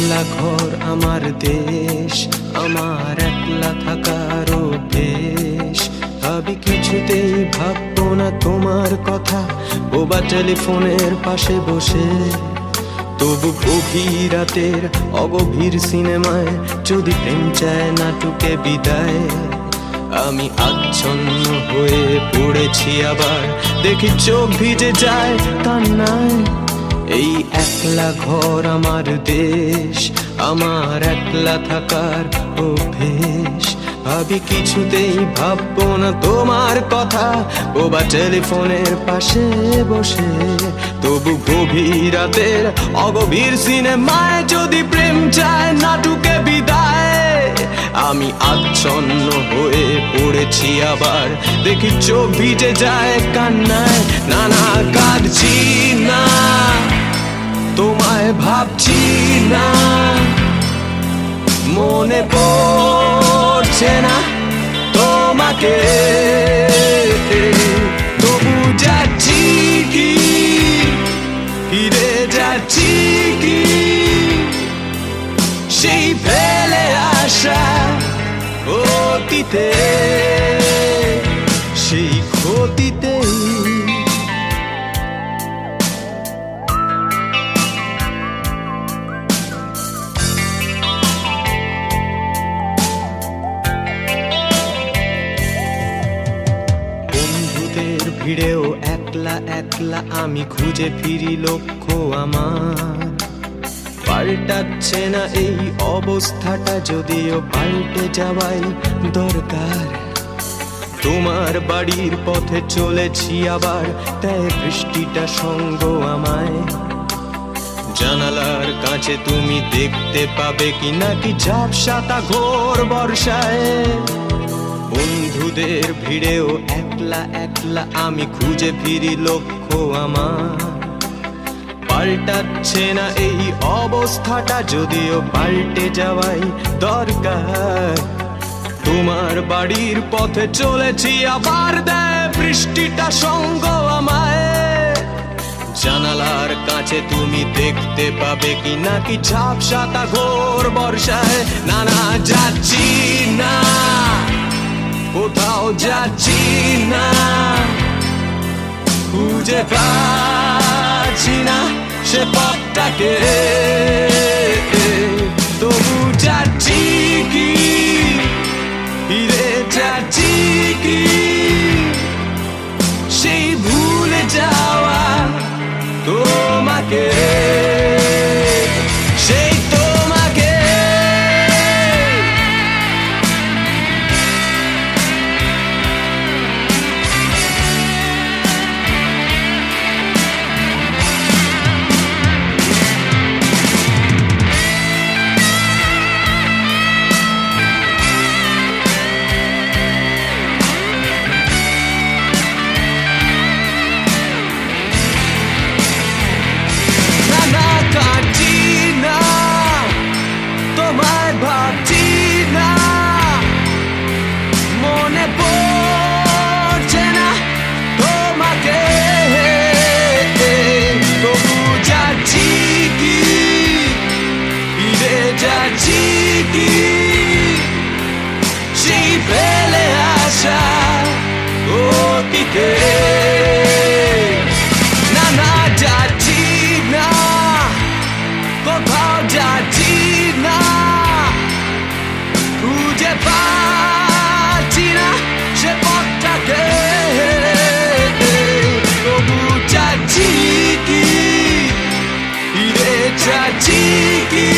একলা ঘর আমার দেশ, আমার একলা থাকার অভ্যেস। ভাবি কিছুতেই ভাববো না তোমার কথা, বোবা টেলিফোনের পাশে বসে। তবু গভীর রাতের অগভীর সিনেমায় যদি প্রেম চায় নাটুকে বিদায়। আমি আচ্ছন্ন হয়ে পড়েছি, আবার দেখি চোখ ভিজে যায় কান্নায়। এই একলা ঘর আমার দেশ, আমার একলা থাকার অভ্যেস। ভাবি কিছুতেই ভাববো না তোমার কথা, বোবা টেলিফোনের পাশে বসে। তবু গভীর রাতের অগভীর সিনেমায় যদি প্রেম চায় নাটুকে বিদায়। আমি আচ্ছন্ন হয়ে পড়েছি, আবার দেখি চোখ ভিজে যায় কান্নায়। না না, কাঁদছি না, তোমায় ভাবছি না, মনে পড়ছে না তোমাকে। তবু যাচ্ছি কি, ফিরে যাচ্ছি কি সেই ফেলে আসা অতীতে, সেই ক্ষতিতেই। ভিড়েও একলা একলা আমি খুঁজে ফিরি লক্ষ্য আমার। পাল্টাচ্ছে না এই অবস্থাটা, যদিও পাল্টে যাওয়াই দরকার। তোমার বাড়ির পথে চলেছি আবার, তাই বৃষ্টিটা সঙ্গ আমায়। জানালার কাছে তুমি দেখতে পাবে কি নাকি ঝাপসাটা ঘোর বর্ষায়। বন্ধুদের ভিড়েও একলা একলা আমি খুঁজে ফিরি লক্ষ্য আমার। পাল্টাচ্ছে না এই অবস্থাটা, যদিও পাল্টে যাওয়াই দরকার। তোমার বাড়ির পথে চলেছি আবার, দেয় বৃষ্টিটা সঙ্গ আমায়। জানালার কাছে তুমি দেখতে পাবে কি নাকি ঝাপসাটা ঘোর বর্ষায়। না না, যাচ্ছি না, কোথাও যাচ্ছি না, খুঁজে পাচ্ছি না সে পথটাকে। তবু যাচ্ছি কি, ফিরে যাচ্ছি কি সেই ভুলে যাওয়া তোমাকে, সেই তোমাকে। সেই ফেলে আসা অতীতে। না না, যাচ্ছি না, কোথাও যাচ্ছি না, খুঁজে পাচ্ছি না সে পথটাকে। তবু যাচ্ছি কি, ফিরে যাচ্ছি কি